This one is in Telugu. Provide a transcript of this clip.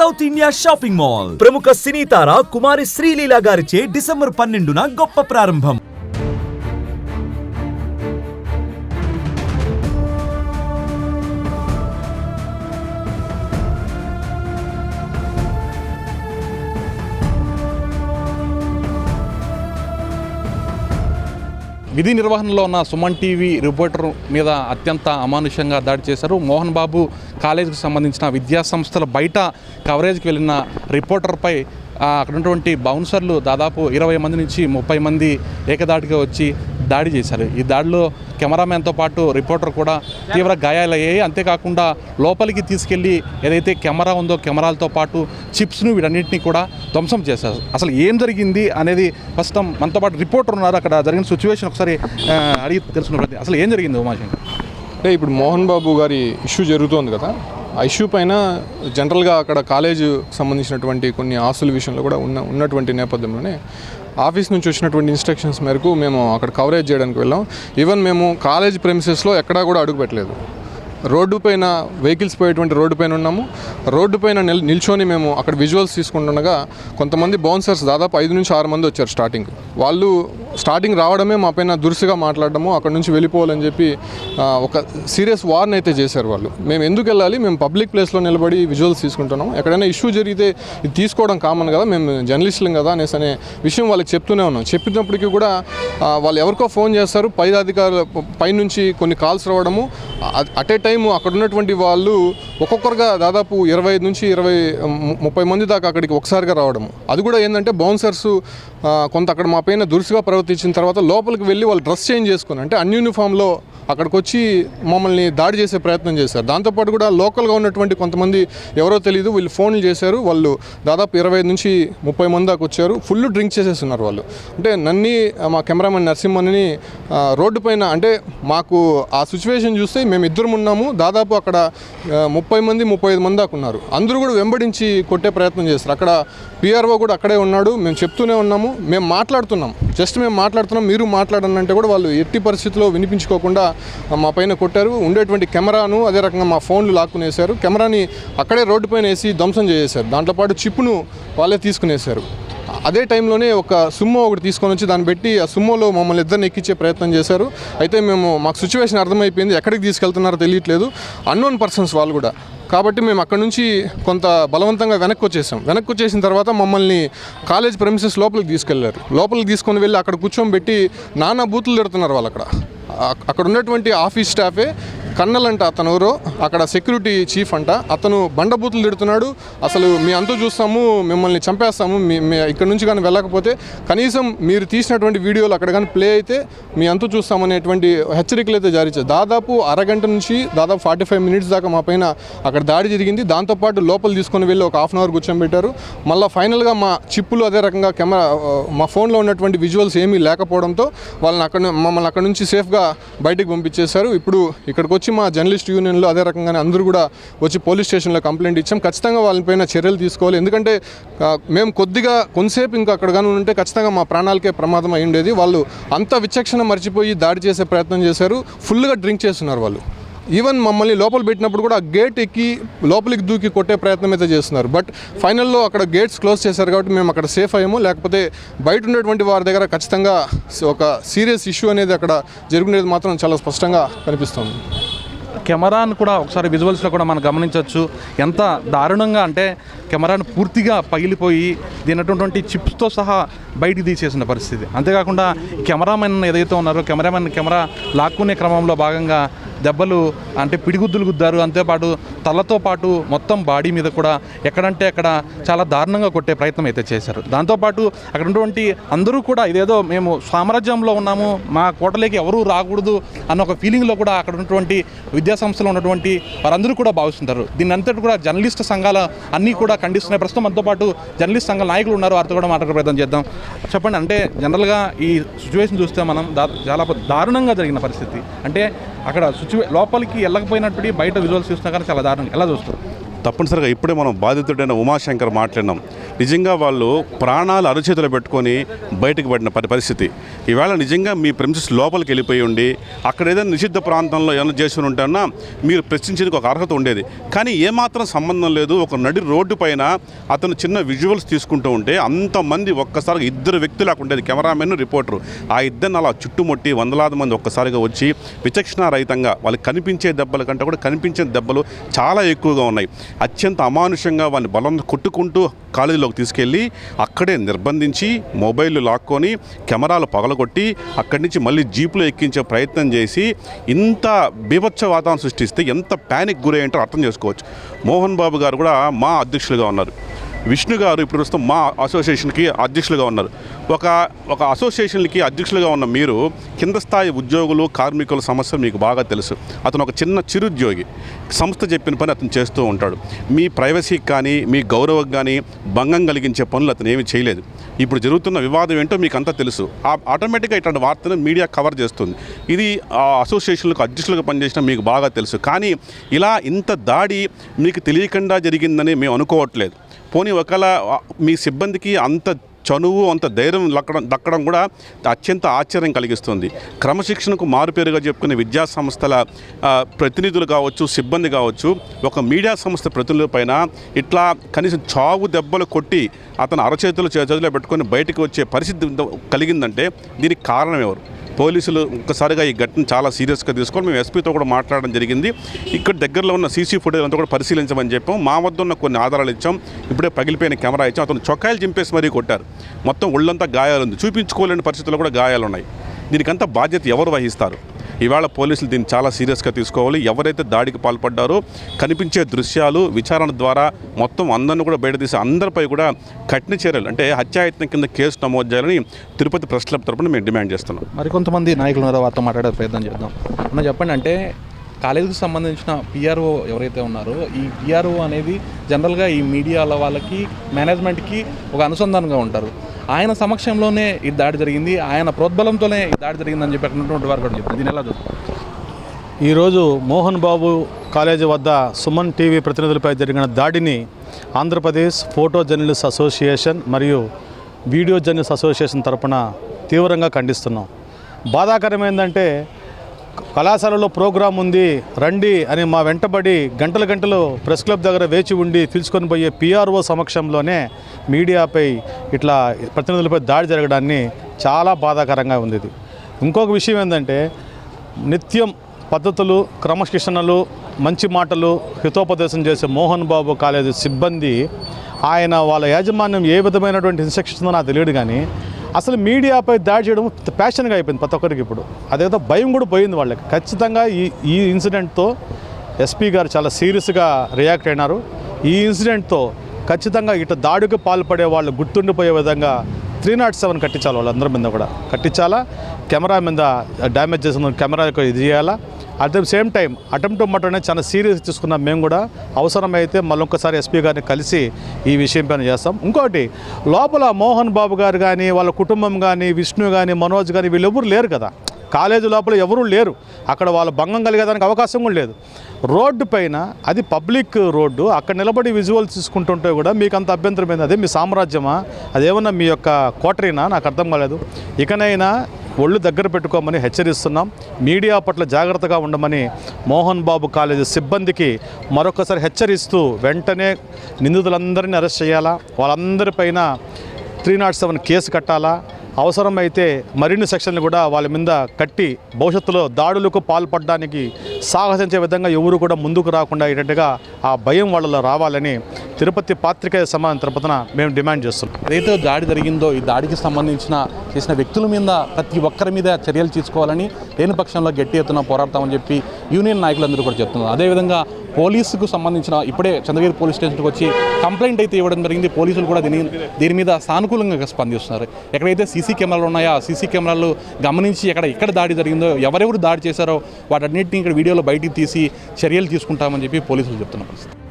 సౌత్ ఇండియా షాపింగ్ మాల్ ప్రముఖ సినీ తార కుమారి శ్రీలీల గారిచే డిసెంబర్ 12న గొప్ప ప్రారంభం. విధి నిర్వహణలో ఉన్న సుమన్ టీవీ రిపోర్టర్ మీద అత్యంత అమానుషంగా దాడి చేశారు. మోహన్ బాబు కాలేజీకి సంబంధించిన విద్యాసంస్థల బయట కవరేజ్కి వెళ్ళిన రిపోర్టర్పై అక్కడ ఉన్నటువంటి బౌన్సర్లు దాదాపు 20 మంది నుంచి 30 మంది ఏకదాటిగా వచ్చి దాడి చేశారు. ఈ దాడిలో కెమెరామ్యాన్తో పాటు రిపోర్టర్ కూడా తీవ్ర గాయాలయ్యాయి. అంతేకాకుండా లోపలికి తీసుకెళ్లి ఏదైతే కెమెరా ఉందో కెమెరాలతో పాటు చిప్స్ను వీటన్నింటినీ కూడా ధ్వంసం చేశారు. అసలు ఏం జరిగింది అనేది ప్రస్తుతం మనతో పాటు రిపోర్టర్ ఉన్నారు. అక్కడ జరిగిన సిచ్యువేషన్ ఒకసారి అడిగి తెలుసుకున్న అసలు ఏం జరిగింది ఉమాశంకర్? అంటే ఇప్పుడు మోహన్ బాబు గారి ఇష్యూ జరుగుతోంది కదా, ఆ ఇష్యూ పైన జనరల్గా అక్కడ కాలేజీ సంబంధించినటువంటి కొన్ని ఆస్తుల విషయంలో కూడా ఉన్నటువంటి నేపథ్యంలోనే ఆఫీస్ నుంచి వచ్చినటువంటి ఇన్స్ట్రక్షన్స్ మేరకు మేము అక్కడ కవరేజ్ చేయడానికి వెళ్ళాం. ఈవెన్ మేము కాలేజ్ ప్రెమిసెస్లో ఎక్కడా కూడా అడుగు పెట్టలేదు. రోడ్డు పైన వెహికల్స్ పోయేటువంటి రోడ్డు పైన ఉన్నాము. రోడ్డు పైన నిల్చొని మేము అక్కడ విజువల్స్ తీసుకుంటుండగా కొంతమంది బౌన్సర్స్ దాదాపు 5 నుంచి 6 మంది వచ్చారు. వాళ్ళు స్టార్టింగ్ రావడమే మా పైన దురుసుగా మాట్లాడడము, అక్కడ నుంచి వెళ్ళిపోవాలని చెప్పి ఒక సీరియస్ వార్న్ అయితే చేశారు వాళ్ళు. మేము ఎందుకు వెళ్ళాలి, మేము పబ్లిక్ ప్లేస్లో నిలబడి విజువల్స్ తీసుకుంటున్నాం, ఎక్కడైనా ఇష్యూ జరిగితే ఇది తీసుకోవడం కామన్ కదా, మేము జర్నలిస్టులం కదా అనేసి అనే విషయం వాళ్ళకి చెప్తూనే ఉన్నాం. చెప్పినప్పటికీ కూడా వాళ్ళు ఎవరికో ఫోన్ చేస్తారు, పై అధికారుల పైనుంచి కొన్ని కాల్స్ రావడము, అట్ ఏ టైం అక్కడ ఉన్నటువంటి వాళ్ళు ఒక్కొక్కరుగా దాదాపు 25 నుంచి 30 మంది దాకా అక్కడికి ఒకసారిగా రావడము. అది కూడా ఏంటంటే బౌన్సర్స్ కొంత అక్కడ మా పైన దురుసుగా ప్రవర్తించిన తర్వాత లోపలికి వెళ్ళి వాళ్ళు డ్రెస్ చేంజ్ చేసుకుని అంటే అన్యూనిఫామ్లో అక్కడికి వచ్చి మమ్మల్ని దాడి చేసే ప్రయత్నం చేశారు. దాంతోపాటు కూడా లోకల్గా ఉన్నటువంటి కొంతమంది ఎవరో తెలియదు వీళ్ళు ఫోన్లు చేశారు. వాళ్ళు దాదాపు 25 నుంచి 30 మంది దాకా వచ్చారు. ఫుల్ డ్రింక్ చేసేస్తున్నారు వాళ్ళు. అంటే నన్ని మా కెమెరామెన్ నరసింహని రోడ్డు పైన అంటే మాకు ఆ సిచ్యువేషన్ చూస్తే మేము ఇద్దరం ఉన్నాము, దాదాపు అక్కడ 30 మంది 35 మంది దాకా ఉన్నారు. అందరూ కూడా వెంబడించి కొట్టే ప్రయత్నం చేస్తారు. అక్కడ పిఆర్ఓ కూడా అక్కడే ఉన్నాడు. మేము చెప్తూనే ఉన్నాము, మేము మాట్లాడుతున్నాం, మేము మాట్లాడుతున్నాం, మీరు మాట్లాడండి అంటే కూడా వాళ్ళు ఎట్టి పరిస్థితిలో వినిపించుకోకుండా మా పైన కొట్టారు. ఉండేటువంటి కెమెరాను అదే రకంగా మా ఫోన్లు లాక్కునేశారు. కెమెరాని అక్కడే రోడ్డు పైన వేసి ధ్వంసం చేసేశారు. దాంతోపాటు చిప్పును వాళ్ళే తీసుకునేశారు. అదే టైంలోనే ఒక సుమ్మో ఒకటి తీసుకొని వచ్చి దాన్ని పెట్టి ఆ సుమ్మోలో మమ్మల్ని ఇద్దరిని ఎక్కించే ప్రయత్నం చేశారు. అయితే మాకు సిచ్యువేషన్ అర్థమైపోయింది, ఎక్కడికి తీసుకెళ్తున్నారో తెలియట్లేదు, అన్నోన్ పర్సన్స్ వాళ్ళు కూడా. కాబట్టి మేము అక్కడ నుంచి కొంత బలవంతంగా వెనక్కి వచ్చేసిన తర్వాత మమ్మల్ని కాలేజ్ ప్రెమిసెస్ లోపలికి తీసుకెళ్లారు. లోపలికి తీసుకొని వెళ్ళి అక్కడ కూర్చోబెట్టి నానా బూతులు తిడుతున్నారు వాళ్ళు. అక్కడ ఉన్నటువంటి ఆఫీస్ స్టాఫే కన్నల్ అంట అతను ఎవరో అక్కడ సెక్యూరిటీ చీఫ్ అంట, అతను బండబూతులు తిడుతున్నాడు. అసలు మీ అంతా చూస్తాము, మిమ్మల్ని చంపేస్తాము, ఇక్కడ నుంచి కానీ వెళ్ళకపోతే కనీసం మీరు తీసినటువంటి వీడియోలు అక్కడ కానీ ప్లే అయితే మీ అంతా చూస్తామనేటువంటి హెచ్చరికలు అయితే జారీ చేశారు. దాదాపు అరగంట నుంచి దాదాపు 45 మినిట్స్ దాకా మా పైన అక్కడ దాడి జరిగింది. దాంతోపాటు లోపల తీసుకొని వెళ్ళి ఒక 1/2 అవర్ కూర్చోబెట్టారు. మళ్ళీ ఫైనల్గా మా చిప్పులు అదే రకంగా కెమెరా మా ఫోన్లో ఉన్నటువంటి విజువల్స్ ఏమీ లేకపోవడంతో మమ్మల్ని అక్కడ నుంచి సేఫ్గా బయటకు పంపించేశారు. ఇప్పుడు ఇక్కడికి వచ్చి మా జర్నలిస్ట్ యూనియన్లో అదే రకంగానే అందరూ కూడా వచ్చి పోలీస్ స్టేషన్లో కంప్లైంట్ ఇచ్చాం. ఖచ్చితంగా వాళ్ళపైన చర్యలు తీసుకోవాలి. ఎందుకంటే మేము కొంతసేపు ఇంకా అక్కడ కానీ ఉంటే ఖచ్చితంగా మా ప్రాణాలకే ప్రమాదం అయి ఉండేది. వాళ్ళు అంత విచక్షణ మర్చిపోయి దాడి చేసే ప్రయత్నం చేశారు. ఫుల్గా డ్రింక్ చేస్తున్నారు వాళ్ళు. ఈవెన్ మమ్మల్ని లోపల పెట్టినప్పుడు కూడా ఆ గేట్ ఎక్కి లోపలికి దూకి కొట్టే ప్రయత్నం అయితే చేస్తున్నారు. బట్ ఫైనల్లో అక్కడ గేట్స్ క్లోజ్ చేశారు కాబట్టి మేము అక్కడ సేఫ్ అయ్యాము. లేకపోతే బయట ఉన్నటువంటి వారి దగ్గర ఖచ్చితంగా ఒక సీరియస్ ఇష్యూ అనేది అక్కడ జరుగునేది మాత్రం చాలా స్పష్టంగా కనిపిస్తుంది. కెమెరాను కూడా ఒకసారి విజువల్స్లో కూడా మనం గమనించవచ్చు. ఎంత దారుణంగా అంటే కెమెరాను పూర్తిగా పగిలిపోయి దీనటువంటి చిప్స్తో సహా బయటికి తీసేసిన పరిస్థితి. అంతేకాకుండా కెమెరామెన్ ఏదైతే ఉన్నారో కెమెరా లాక్కునే క్రమంలో భాగంగా దెబ్బలు అంటే పిడిగుద్దులు గుద్దారు. అంతేపాటు తలతో పాటు మొత్తం బాడీ మీద కూడా ఎక్కడంటే అక్కడ చాలా దారుణంగా కొట్టే ప్రయత్నం అయితే చేశారు. దాంతోపాటు అక్కడ ఉన్నటువంటి అందరూ కూడా ఇదేదో మేము సామ్రాజ్యంలో ఉన్నాము, మా కోటలోకి ఎవరూ రాకూడదు అన్న ఒక ఫీలింగ్లో కూడా అక్కడ ఉన్నటువంటి విద్యాసంస్థలో ఉన్నటువంటి వారందరూ కూడా భావిస్తుంటారు. దీన్ని అంతటి కూడా జర్నలిస్ట్ సంఘాలు అన్నీ కూడా ఖండిస్తున్నాయి. ప్రస్తుతం మనతో పాటు జర్నలిస్ట్ సంఘాల నాయకులు ఉన్నారు, వారితో కూడా మాట్లాడే ప్రయత్నం చేద్దాం. చెప్పండి, అంటే జనరల్గా ఈ సిచ్యువేషన్ చూస్తే మనం చాలా దారుణంగా జరిగిన పరిస్థితి. అంటే అక్కడ లోపలికి వెళ్ళకపోయినప్పటికీ బయట విజువల్స్ చూస్తున్నా కానీ చాలా దారుణంగా ఎలా చూస్తారు? తప్పనిసరిగా ఇప్పుడే మనం బాధితుడైన ఉమాశంకర్ మాట్లాడినాం. నిజంగా వాళ్ళు ప్రాణాలు అరచేతులు పెట్టుకొని బయటకు పడిన పరిస్థితి. ఈవేళ నిజంగా మీ ప్రెమిసెస్ లోపలికి వెళ్ళిపోయి ఉండి అక్కడ ఏదైనా నిషిద్ధ ప్రాంతంలో ఏమైనా చేసుకుని ఉంటేనా మీరు ప్రశ్నించేందుకు ఒక అర్హత ఉండేది. కానీ ఏమాత్రం సంబంధం లేదు. ఒక నడి రోడ్డు పైన అతను చిన్న విజువల్స్ తీసుకుంటూ ఉంటే అంతమంది ఒక్కసారిగా 2 వ్యక్తులు అక్కడ ఉండేది, కెమెరామెన్, రిపోర్టరు. ఆ ఇద్దరిని అలా చుట్టుముట్టి వందలాది మంది ఒక్కసారిగా వచ్చి విచక్షణారహితంగా వాళ్ళకి కనిపించే దెబ్బల కంటే కూడా కనిపించే దెబ్బలు చాలా ఎక్కువగా ఉన్నాయి. అత్యంత అమానుషంగా వాళ్ళని బలం కొట్టుకుంటూ కాలేజీలోకి తీసుకెళ్ళి అక్కడే నిర్బంధించి మొబైల్ లాక్కొని కెమెరాలు పగలగొట్టి అక్కడి నుంచి మళ్ళీ జీపులో ఎక్కించే ప్రయత్నం చేసి ఇంత బీభత్స వాతావరణం సృష్టిస్తే ఎంత ప్యానిక్ గురయ్యంటారో అర్థం చేసుకోవచ్చు. మోహన్ బాబు గారు కూడా మా అధ్యక్షులుగా ఉన్నారు. విష్ణు గారు ఇప్పుడు ప్రస్తుతం మా అసోసియేషన్కి అధ్యక్షులుగా ఉన్నారు. ఒక అసోసియేషన్కి అధ్యక్షులుగా ఉన్న మీరు కింద స్థాయి ఉద్యోగులు కార్మికుల సమస్యలు మీకు బాగా తెలుసు. అతను ఒక చిన్న చిరుద్యోగి, సంస్థ చెప్పిన పని అతను చేస్తూ ఉంటాడు. మీ ప్రైవసీకి కానీ మీ గౌరవం కానీ భంగం కలిగించే పనులు అతను ఏమీ చేయలేదు. ఇప్పుడు జరుగుతున్న వివాదం ఏంటో మీకు అంతా తెలుసు. ఆటోమేటిక్గా ఇట్లాంటి వార్తను మీడియా కవర్ చేస్తుంది. ఇది ఆ అసోసియేషన్లకు అధ్యక్షులుగా పనిచేసిన మీకు బాగా తెలుసు. కానీ ఇలా ఇంత దాడి మీకు తెలియకుండా జరిగిందని మేము అనుకోవట్లేదు. పోనీ ఒకవేళ మీ సిబ్బందికి అంత చనువు అంత ధైర్యం దక్కడం కూడా అత్యంత ఆశ్చర్యం కలిగిస్తుంది. క్రమశిక్షణకు మారుపేరుగా చెప్పుకునే విద్యా సంస్థల ప్రతినిధులు కావచ్చు, సిబ్బంది కావచ్చు, ఒక మీడియా సంస్థ ప్రతినిధుల పైన ఇట్లా కనీసం చావు దెబ్బలు కొట్టి అతను అరచేతులు చేతుల్లో పెట్టుకొని బయటకు వచ్చే పరిస్థితి కలిగిందంటే దీనికి కారణం ఎవరు? పోలీసులు ఒక్కసారిగా ఈ ఘటన చాలా సీరియస్గా తీసుకొని మేము ఎస్పీతో కూడా మాట్లాడడం జరిగింది. ఇక్కడ దగ్గరలో ఉన్న సీసీ ఫుటేజ్ అంతా కూడా పరిశీలించమని చెప్పాం. మా వద్ద ఉన్న కొన్ని ఆధారాలు ఇచ్చాం. ఇప్పుడే పగిలిపోయిన కెమెరా ఇచ్చాం. అతను చొక్కాయలు చింపేసి మరీ కొట్టారు. మొత్తం ఒళ్ళంతా గాయాలుంది. చూపించుకోలేని పరిస్థితుల్లో కూడా గాయాలు ఉన్నాయి. దీనికంతా బాధ్యత ఎవరు వహిస్తారు? ఇవాళ పోలీసులు దీన్ని చాలా సీరియస్గా తీసుకోవాలి. ఎవరైతే దాడికి పాల్పడ్డారో కనిపించే దృశ్యాలు విచారణ ద్వారా మొత్తం అందరిని కూడా బయట తీసి అందరిపై కూడా కఠిన చర్యలు అంటే హత్యాయత్నం కింద కేసు నమోదు చేయాలని తిరుపతి ప్రెస్ క్లబ్ తరపున మేము డిమాండ్ చేస్తున్నాం. మరికొంతమంది నాయకులు ఉన్నారో వారితో మాట్లాడే ప్రయత్నం చేద్దాం. అన్న చెప్పండి, అంటే కాలేజీకి సంబంధించిన పిఆర్ఓ ఎవరైతే ఉన్నారో ఈ పిఆర్ఓ అనేది జనరల్గా ఈ మీడియాల వాళ్ళకి మేనేజ్మెంట్కి ఒక అనుసంధానంగా ఉంటారు. ఆయన సమక్షంలోనే ఈ దాడి జరిగింది, ఆయన ప్రోద్బలంతోనే ఈ దాడి జరిగిందని చెప్పి అన్నటువంటి వారు కూడా చెప్తారు. దీని ఎలా చూస్తారు? ఈరోజు మోహన్ బాబు కాలేజీ వద్ద సుమన్ టీవీ ప్రతినిధులపై జరిగిన దాడిని ఆంధ్రప్రదేశ్ ఫోటో జర్నలిస్ట్ అసోసియేషన్ మరియు వీడియో జర్నలిస్ట్ అసోసియేషన్ తరపున తీవ్రంగా ఖండిస్తున్నాం. బాధాకరమైందంటే కళాశాలలో ప్రోగ్రాం ఉంది రండి అని మా వెంటబడి గంటలు ప్రెస్ క్లబ్ దగ్గర వేచి ఉండి పిలుచుకొని పోయే పిఆర్ఓ సమక్షంలోనే మీడియాపై ఇట్లా ప్రతినిధులపై దాడి జరగడాన్ని చాలా బాధాకరంగా ఉంది. ఇది ఇంకొక విషయం ఏంటంటే నిత్యం పద్ధతులు, క్రమశిక్షణలు, మంచి మాటలు హితోపదేశం చేసే మోహన్ బాబు కాలేజీ సిబ్బంది ఆయన వాళ్ళ యాజమాన్యం ఏ విధమైనటువంటి ఇన్స్ట్రక్షన్స్ నాకు తెలియదు, కానీ అసలు మీడియాపై దాడి చేయడం ప్యాషన్గా అయిపోయింది ప్రతి ఒక్కరికి. ఇప్పుడు అదేదో భయం కూడా పోయింది వాళ్ళకి. ఖచ్చితంగా ఈ ఇన్సిడెంట్తో ఎస్పీ గారు చాలా సీరియస్గా రియాక్ట్ అయినారు. ఈ ఇన్సిడెంట్తో ఖచ్చితంగా ఇటు దాడికి పాల్పడే వాళ్ళు గుర్తుండిపోయే విధంగా 307 కట్టించాలి, వాళ్ళందరి మీద కూడా కట్టించాలా. కెమెరా మీద డ్యామేజ్ చేసిన కెమెరా ఇది చేయాలా. At the same time attempt murder అనేది చాలా సీరియస్ తీసుకున్నాం. మేము కూడా అవసరమైతే మళ్ళొకసారి ఎస్పీ గారిని కలిసి ఈ విషయం పైన చేస్తాం. ఇంకోటి, లోపల మోహన్ బాబు గారు కానీ వాళ్ళ కుటుంబం కానీ విష్ణు కానీ మనోజ్ కానీ వీళ్ళెవరు లేరు కదా, కాలేజీ లోపల ఎవరూ లేరు. అక్కడ వాళ్ళ భంగం కలిగేదానికి అవకాశం కూడా లేదు. రోడ్డు పైన అది పబ్లిక్ రోడ్డు, అక్కడ నిలబడి విజువల్స్ తీసుకుంటుంటే కూడా మీకు అంత అభ్యంతరం ఏంది? అదే మీ సామ్రాజ్యమా? అదేమన్నా మీ యొక్క కోటరీనా? నాకు అర్థం కాలేదు. ఇకనైనా ఒళ్ళు దగ్గర పెట్టుకోమని హెచ్చరిస్తున్నాం. మీడియా పట్ల జాగ్రత్తగా ఉండమని మోహన్ బాబు కాలేజీ సిబ్బందికి మరొకసారి హెచ్చరిస్తూ వెంటనే నిందితులందరినీ అరెస్ట్ చేయాలా, వాళ్ళందరిపైన 307 కేసు కట్టాలా. అవసరమైతే మరిన్ని సెక్షన్లు కూడా వాళ్ళ మీద కట్టి భవిష్యత్తులో దాడులకు పాల్పడడానికి సాహసించే విధంగా ఎవరు కూడా ముందుకు రాకుండా అయ్యేటట్టుగా ఆ భయం వాళ్ళలో రావాలని తిరుపతి పాత్రికేయ సమాజం తరపున మేము డిమాండ్ చేస్తున్నాం. ఏదైతే దాడి జరిగిందో ఈ దాడికి సంబంధించిన చేసిన వ్యక్తుల మీద ప్రతి ఒక్కరి మీద చర్యలు తీసుకోవాలని, లేని పక్షంలో గట్టి ఎత్తున పోరాడతామని చెప్పి యూనియన్ నాయకులందరూ కూడా చెప్తున్నారు. అదేవిధంగా పోలీసుకు సంబంధించిన ఇప్పుడే చంద్రగిరి పోలీస్ స్టేషన్కి వచ్చి కంప్లైంట్ అయితే ఇవ్వడం జరిగింది. పోలీసులు కూడా దీని మీద సానుకూలంగా స్పందిస్తున్నారు. ఎక్కడైతే సీసీ కెమెరాలు ఉన్నాయో ఆ సీసీ కెమెరాలు గమనించి ఎక్కడ దాడి జరిగిందో, ఎవరెవరు దాడి చేశారో వాటన్నిటిని ఇక్కడ వీడియోలో బయటికి తీసి చర్యలు తీసుకుంటామని చెప్పి పోలీసులు చెప్తున్న పరిస్థితి.